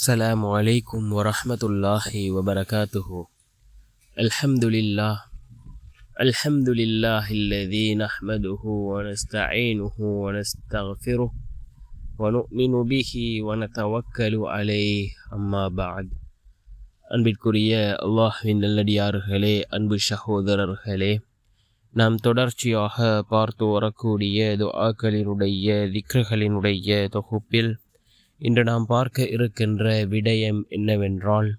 السلام عليكم ورحمة الله وبركاته. الحمد لله الذي نحمده ونستعينه ونستغفره ونؤمن به ونتوكل عليه. أما بعد. அன்பிற்குரிய அல்லாஹ்வின் நல்லடியார்களே, அன்பு சகோதரர்களே, நாம் தொடர்ச்சியாக பார்த்து வரக்கூடிய துஆக்களினுடைய திக்ருகளினுடைய தொகுப்பில் இன்று நாம் பார்க்க இருக்கின்ற விடயம் என்னவென்றால்,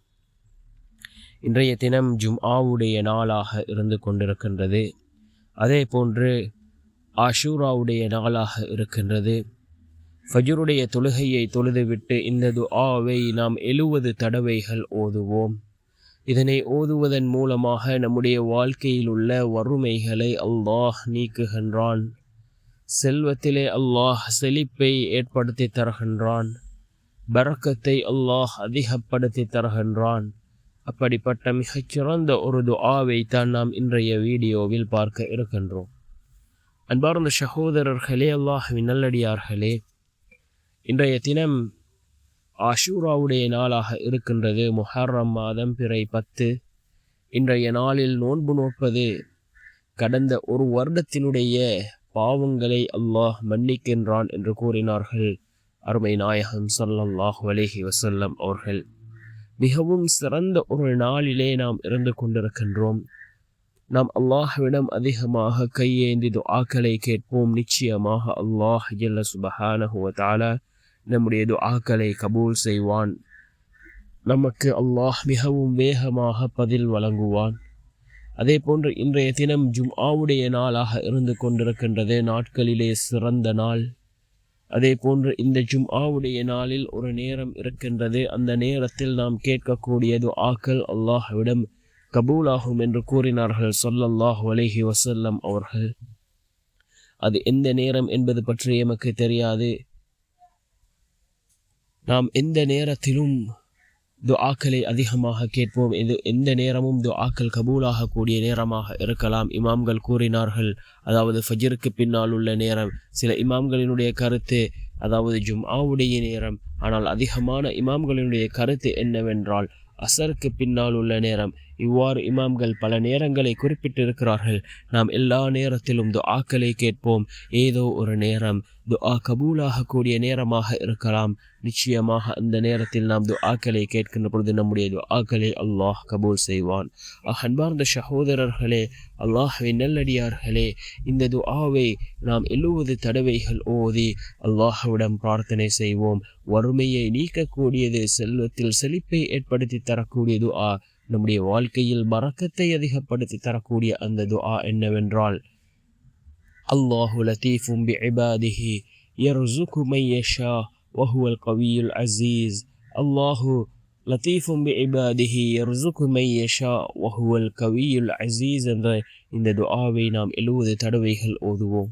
இன்றைய தினம் ஜும்ஆவுடைய நாளாக இருந்து கொண்டிருக்கின்றது. அதே போன்று ஆஷூராவுடைய நாளாக இருக்கின்றது. ஃபஜ்ருடைய தொழுகையை தொழுதுவிட்டு இந்த துஆவை நாம் 70 தடவைகள் ஓதுவோம். இதனை ஓதுவதன் மூலமாக நம்முடைய வாழ்க்கையில் உள்ள வறுமைகளை அல்லாஹ் நீக்குகின்றான். செல்வத்திலே அல்லாஹ் செழிப்பை ஏற்படுத்தி தருகின்றான். பரக்கத்தை அல்லாஹ் அதிகப்படுத்தி தருகின்றான். அப்படிப்பட்ட மிகச்சிறந்த ஒரு துஆவை தான் நாம் இன்றைய வீடியோவில் பார்க்க இருக்கின்றோம். அன்பார்ந்த சகோதரர்களே, அல்லாஹ்வின் நல்லடியார்களே, இன்றைய தினம் ஆஷூராவுடைய நாளாக இருக்கின்றது. முஹர்ரம் மாதம் பிறை 10. இன்றைய நாளில் நோன்பு நோற்பது கடந்த ஒரு வருடத்தினுடைய பாவங்களை அல்லாஹ் மன்னிக்கின்றான் என்று கூறினார்கள் அருமை நாயகம் ஸல்லல்லாஹு அலைஹி வஸல்லம் அவர்கள். மிகவும் சிறந்த ஒரு நாளிலே நாம் இருந்து கொண்டிருக்கின்றோம். நாம் அல்லாஹ்விடம் அதிகமாக கையேந்தி துஆக்களை கேட்போம். நிச்சயமாக அல்லாஹ் ஜல்ல சுப்ஹானஹு வ தஆலா நம்முடைய துஆக்களை கபூல் செய்வான். நமக்கு அல்லாஹ் மிகவும் வேகமாக பதில் வழங்குவான். அதே போன்று இன்றைய தினம் ஜும்ஆவுடைய நாளாக இருந்து கொண்டிருக்கின்றது. நாட்களிலே சிறந்த நாள். அதே போன்று இந்த ஜும்ஆவுடைய நாளில் ஒரு நேரம் இருக்கின்றது. அந்த நேரத்தில் நாம் கேட்கக்கூடிய துஆக்கள் அல்லாஹ்விடம் கபூலாகும் என்று கூறினார்கள் ஸல்லல்லாஹு அலைஹி வஸல்லம் அவர்கள். அது எந்த நேரம் என்பது பற்றி எமக்கு தெரியாது. நாம் எந்த நேரத்திலும் துஆக்களை அதிகமாக கேட்போம். இது எந்த நேரமும் துஆக்கள் கபூலாகக்கூடிய நேரமாக இருக்கலாம். இமாம்கள் கூறினார்கள், அதாவது ஃபஜ்ருக்கு பின்னால் உள்ள நேரம். சில இமாம்களினுடைய கருத்து அதாவது ஜும்ஆவுடைய நேரம். ஆனால் அதிகமான இமாம்களினுடைய கருத்து என்னவென்றால் அசருக்கு பின்னால் உள்ள நேரம். இவ்வாறு இமாம்கள் பல நேரங்களை குறிப்பிட்டிருக்கிறார்கள். நாம் எல்லா நேரத்திலும் துஆக்களை கேட்போம். ஏதோ ஒரு நேரம் துஆ கபூலாகக்கூடிய நேரமாக இருக்கலாம். நிச்சயமாக அந்த நேரத்தில் நாம் துஆக்களை கேட்கின்ற பொழுது நம்முடைய துஆக்களை அல்லாஹ் கபூல் செய்வான். அன்பார்ந்த சகோதரர்களே, அல்லாஹ்வின் நல்லடியார்களே, இந்த துஆவை நாம் 70 தடவைகள் ஓதி அல்லாஹ்விடம் பிரார்த்தனை செய்வோம். வறுமையை நீக்கக்கூடியது, செல்வத்தில் செழிப்பை ஏற்படுத்தி தரக்கூடிய துஆ, நம்முடைய வாழ்க்கையில் பரக்கத்தை அதிகப்படுத்தி தரக்கூடிய அந்த துஆ என்னவென்றால், அல்லாஹு லத்தீஃபும் பிஇபாதிஹி யர்ஸுகு மன் யஷா வஹுவல் கவியுல் அஸீஸ். அல்லாஹு லத்தீஃபும் பிஇபாதிஹி யர்ஸுகு மன் யஷா வஹுவல் கவியுல் அஸீஸ் என்ற இந்த துஆவை நாம் 70 தடவைகள் ஓதுவோம்.